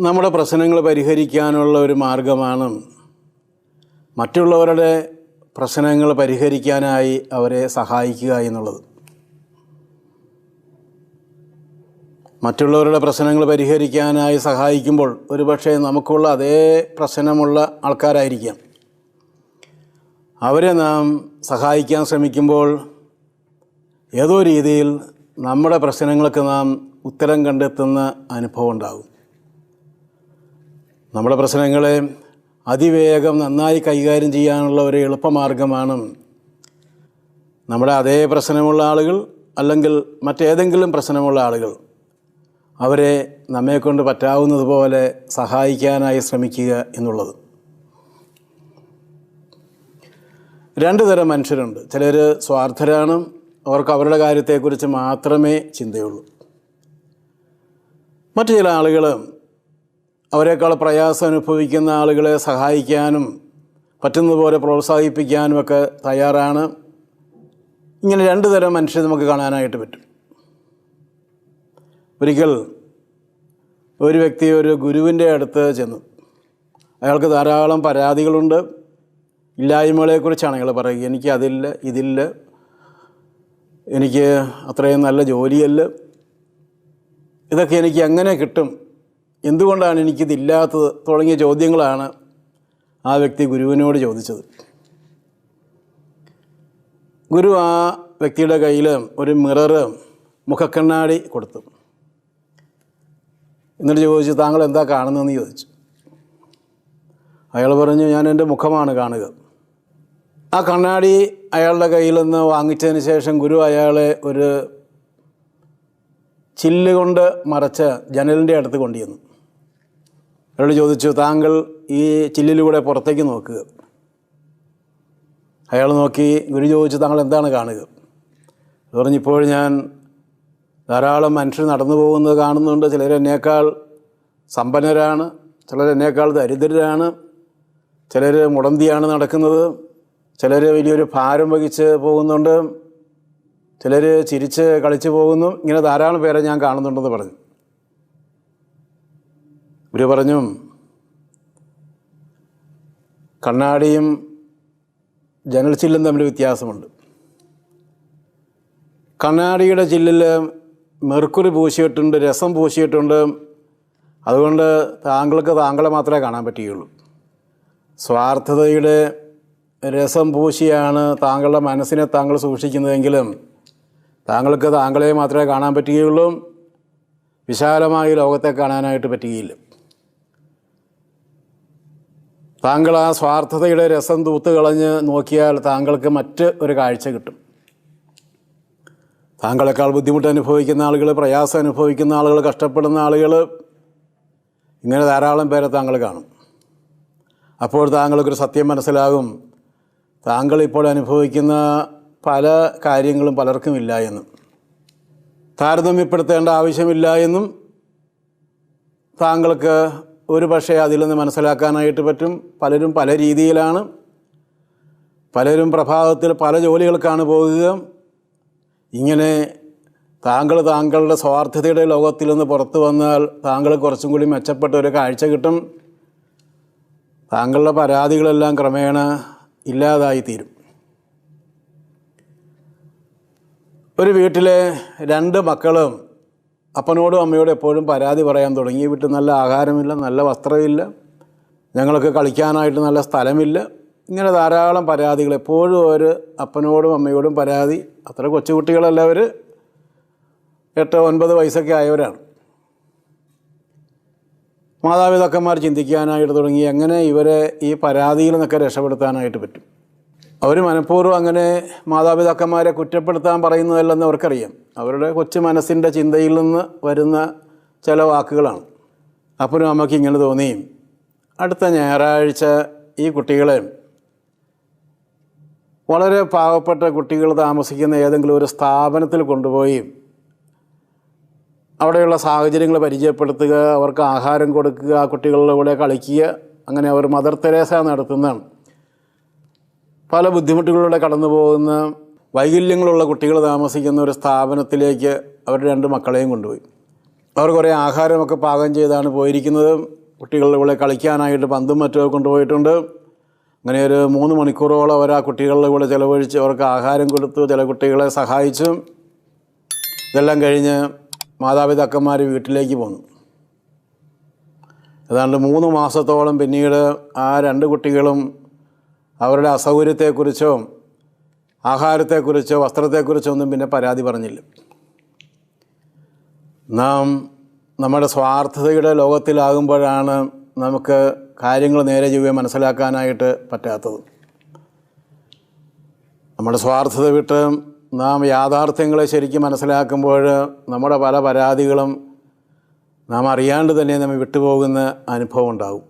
നമ്മുടെ പ്രശ്നങ്ങൾ പരിഹരിക്കാനുള്ള ഒരു മാർഗമാണ് മറ്റുള്ളവരുടെ പ്രശ്നങ്ങൾ പരിഹരിക്കാനായി അവരെ സഹായിക്കുക എന്നുള്ളത്. മറ്റുള്ളവരുടെ പ്രശ്നങ്ങൾ പരിഹരിക്കാനായി സഹായിക്കുമ്പോൾ ഒരുപക്ഷെ നമുക്കുള്ള അതേ പ്രശ്നമുള്ള ആൾക്കാരായിരിക്കാം. അവരെ നാം സഹായിക്കാൻ ശ്രമിക്കുമ്പോൾ ഏതോ രീതിയിൽ നമ്മുടെ പ്രശ്നങ്ങൾക്ക് നാം ഉത്തരം കണ്ടെത്തുന്ന അനുഭവം ഉണ്ടാകും. നമ്മുടെ പ്രശ്നങ്ങളെ അതിവേഗം നന്നായി കൈകാര്യം ചെയ്യാനുള്ള ഒരു എളുപ്പമാർഗമാണ് നമ്മുടെ അതേ പ്രശ്നമുള്ള ആളുകൾ അല്ലെങ്കിൽ മറ്റേതെങ്കിലും പ്രശ്നമുള്ള ആളുകൾ അവരെ നമ്മെക്കൊണ്ട് പറ്റാവുന്നതുപോലെ സഹായിക്കാനായി ശ്രമിക്കുക എന്നുള്ളത്. രണ്ട് തരം മനുഷ്യരുണ്ട്. ചിലർ സ്വാർത്ഥരാണ്, അവർക്ക് അവരുടെ കാര്യത്തെക്കുറിച്ച് മാത്രമേ ചിന്തയുള്ളൂ. മറ്റു ചില ആളുകൾ അവരെക്കാൾ പ്രയാസം അനുഭവിക്കുന്ന ആളുകളെ സഹായിക്കാനും പറ്റുന്നതുപോലെ പ്രോത്സാഹിപ്പിക്കാനുമൊക്കെ തയ്യാറാണ്. ഇങ്ങനെ രണ്ട് തരം മനുഷ്യരെ നമുക്ക് കാണാനായിട്ട് പറ്റും. ഒരിക്കൽ ഒരു വ്യക്തി ഒരു ഗുരുവിൻ്റെ അടുത്ത് ചെന്നു. അയാൾക്ക് ധാരാളം പരാതികളുണ്ട്. ഇല്ലായ്മകളെക്കുറിച്ചാണ് അയാൾ പറയുക. എനിക്ക് അതില്ല, ഇതില്ല, എനിക്ക് അത്രയും നല്ല ജോലിയല്ല, ഇതൊക്കെ എനിക്ക് എങ്ങനെ കിട്ടും, എന്തുകൊണ്ടാണ് എനിക്കിതില്ലാത്തത് തുടങ്ങിയ ചോദ്യങ്ങളാണ് ആ വ്യക്തി ഗുരുവിനോട് ചോദിച്ചത്. ഗുരു ആ വ്യക്തിയുടെ കയ്യിൽ ഒരു മിററ്, മുഖക്കണ്ണാടി കൊടുത്തു. എന്നിട്ട് ചോദിച്ചു, താങ്കൾ എന്താ കാണുന്നതെന്ന് ചോദിച്ചു. അയാൾ പറഞ്ഞു, ഞാൻ എൻ്റെ മുഖമാണ് കാണുക. ആ കണ്ണാടി അയാളുടെ കയ്യിൽ നിന്ന് വാങ്ങിച്ചതിന് ശേഷം ഗുരു അയാളെ ഒരു ചില്ല് കൊണ്ട് മറച്ച ജനലിൻ്റെ അടുത്ത് കൊണ്ടുവന്നു. അയാൾ ചോദിച്ചു, താങ്കൾ ഈ ചില്ലിലൂടെ പുറത്തേക്ക് നോക്കുക. അയാൾ നോക്കി. ഗുരു ചോദിച്ചു, താങ്കൾ എന്താണ് കാണുക? പറഞ്ഞു, ഇപ്പോൾ ഞാൻ ധാരാളം മനുഷ്യർ നടന്നു പോകുന്നത് കാണുന്നുണ്ട്. ചിലർ എന്നേക്കാൾ സമ്പന്നരാണ്, ചിലർ എന്നേക്കാൾ ദരിദ്രരാണ്, ചിലർ മുടന്തിയാണ് നടക്കുന്നത്, ചിലർ വലിയൊരു ഭാരം വഹിച്ച് പോകുന്നുണ്ട്, ചിലർ ചിരിച്ച് കളിച്ച് പോകുന്നു. ഇങ്ങനെ ധാരാളം പേരെ ഞാൻ കാണുന്നുണ്ടെന്ന് പറഞ്ഞു. ഗുരു പറഞ്ഞു, കണ്ണാടിയും ജനൽ ചില്ലും തമ്മിൽ വ്യത്യാസമുണ്ട്. കണ്ണാടിയുടെ ചില്ലിൽ മെർക്കുറി പൂശിയിട്ടുണ്ട്, രസം പൂശിയിട്ടുണ്ട്. അതുകൊണ്ട് താങ്കൾക്ക് താങ്കളെ മാത്രമേ കാണാൻ പറ്റുകയുള്ളൂ. സ്വാർത്ഥതയുടെ രസം പൂശിയാണ് താങ്കളുടെ മനസ്സിനെ താങ്കൾ സൂക്ഷിക്കുന്നതെങ്കിലും താങ്കൾക്ക് താങ്കളെ മാത്രമേ കാണാൻ പറ്റുകയുള്ളൂ. വിശാലമായ ലോകത്തെ കാണാനായിട്ട് പറ്റുകയില്ല. താങ്കൾ ആ സ്വാർത്ഥതയുടെ രസം തൂത്ത് കളഞ്ഞ് നോക്കിയാൽ താങ്കൾക്ക് മറ്റ് ഒരു കാഴ്ച കിട്ടും. താങ്കളെക്കാൾ ബുദ്ധിമുട്ട് അനുഭവിക്കുന്ന ആളുകൾ, പ്രയാസം അനുഭവിക്കുന്ന ആളുകൾ, കഷ്ടപ്പെടുന്ന ആളുകൾ, ഇങ്ങനെ ധാരാളം പേരെ താങ്കൾ കാണും. അപ്പോൾ താങ്കൾക്കൊരു സത്യം മനസ്സിലാകും, താങ്കൾ ഇപ്പോൾ അനുഭവിക്കുന്ന പല കാര്യങ്ങളും പലർക്കും ഇല്ല എന്നും, താരതമ്യപ്പെടുത്തേണ്ട ആവശ്യമില്ല എന്നും താങ്കൾക്ക് ഒരു പക്ഷേ അതിൽ നിന്ന് മനസ്സിലാക്കാനായിട്ട് പറ്റും. പലരും പല രീതിയിലാണ്, പലരും പ്രഭാതത്തിൽ പല ജോലികൾക്കാണ് പോകുക. ഇങ്ങനെ താങ്കളുടെ സ്വാർത്ഥതയുടെ ലോകത്തിൽ നിന്ന് പുറത്തു വന്നാൽ താങ്കൾ കുറച്ചും കൂടി മെച്ചപ്പെട്ട ഒരു കാഴ്ച കിട്ടും. താങ്കളുടെ പരാതികളെല്ലാം ക്രമേണ ഇല്ലാതായിത്തീരും. ഒരു വീട്ടിലെ രണ്ട് മക്കളും അപ്പനോടും അമ്മയോടും എപ്പോഴും പരാതി പറയാൻ തുടങ്ങി. വീട്ടിൽ നല്ല ആഹാരമില്ല, നല്ല വസ്ത്രമില്ല, ഞങ്ങൾക്ക് കളിക്കാനായിട്ട് നല്ല സ്ഥലമില്ല. ഇങ്ങനെ ധാരാളം പരാതികൾ. എപ്പോഴും ഒരു അപ്പനോടും അമ്മയോടും പരാതി. അത്ര കൊച്ചുകുട്ടികളല്ല, അവർ 8-9 വയസ്സൊക്കെ ആയവരാണ്. മാതാപിതാക്കന്മാർ ചിന്തിക്കാനായിട്ട് തുടങ്ങി, എങ്ങനെ ഇവരെ ഈ പരാതിയിൽ നിന്നൊക്കെ രക്ഷപ്പെടുത്താനായിട്ട് പറ്റും. അവർ മനഃപൂർവ്വം അങ്ങനെ മാതാപിതാക്കന്മാരെ കുറ്റപ്പെടുത്താൻ പറയുന്നതല്ലെന്ന് അവർക്കറിയാം. അവരുടെ കൊച്ചു മനസ്സിൻ്റെ ചിന്തയിൽ നിന്ന് വരുന്ന ചില വാക്കുകളാണ്. അപ്പനും അമ്മയ്ക്ക് ഇങ്ങനെ തോന്നി, അടുത്ത ഞായറാഴ്ച ഈ കുട്ടികളെ വളരെ പാവപ്പെട്ട കുട്ടികൾ താമസിക്കുന്ന ഏതെങ്കിലും ഒരു സ്ഥാപനത്തിൽ കൊണ്ടുപോയി അവിടെയുള്ള സാഹചര്യങ്ങൾ പരിചയപ്പെടുത്തുക, അവർക്ക് ആഹാരം കൊടുക്കുക, ആ കുട്ടികളുടെ കൂടെ കളിക്കുക. അങ്ങനെ അവർ മദർ തെരേസ നടത്തുന്ന പല ബുദ്ധിമുട്ടുകളിലൂടെ കടന്നു പോകുന്ന വൈകല്യങ്ങളുള്ള കുട്ടികൾ താമസിക്കുന്ന ഒരു സ്ഥാപനത്തിലേക്ക് അവർ 2 മക്കളെയും കൊണ്ടുപോയി. അവർ കുറേ ആഹാരമൊക്കെ പാകം ചെയ്താണ് പോയിരിക്കുന്നത്. കുട്ടികളുടെ കൂടെ കളിക്കാനായിട്ട് പന്തും മറ്റുമൊക്കെ കൊണ്ടുപോയിട്ടുണ്ട്. അങ്ങനെ ഒരു 3 മണിക്കൂറോളം അവർ ആ കുട്ടികളുടെ കൂടെ ചിലവഴിച്ച് അവർക്ക് ആഹാരം കൊടുത്തു, ചില കുട്ടികളെ സഹായിച്ചു. ഇതെല്ലാം കഴിഞ്ഞ് മാതാപിതാക്കന്മാർ വീട്ടിലേക്ക് പോന്നു. ഏതാണ്ട് 3 മാസത്തോളം പിന്നീട് ആ 2 കുട്ടികളും അവരുടെ അസൗകര്യത്തെക്കുറിച്ചോ ആഹാരത്തെക്കുറിച്ചോ വസ്ത്രത്തെക്കുറിച്ചോ ഒന്നും പിന്നെ പരാതി പറഞ്ഞില്ല. നാം നമ്മുടെ സ്വാർത്ഥതയുടെ ലോകത്തിലാകുമ്പോഴാണ് നമുക്ക് കാര്യങ്ങൾ നേരെ ചൊവ്വേ മനസ്സിലാക്കാനായിട്ട് പറ്റാത്തത്. നമ്മുടെ സ്വാർത്ഥത വിട്ട് നാം യാഥാർത്ഥ്യങ്ങളെ ശരിക്കും മനസ്സിലാക്കുമ്പോൾ നമ്മുടെ പല പരാതികളും നാം അറിയാണ്ട് തന്നെ നമ്മെ വിട്ടുപോകുന്ന അനുഭവം ഉണ്ടാകും.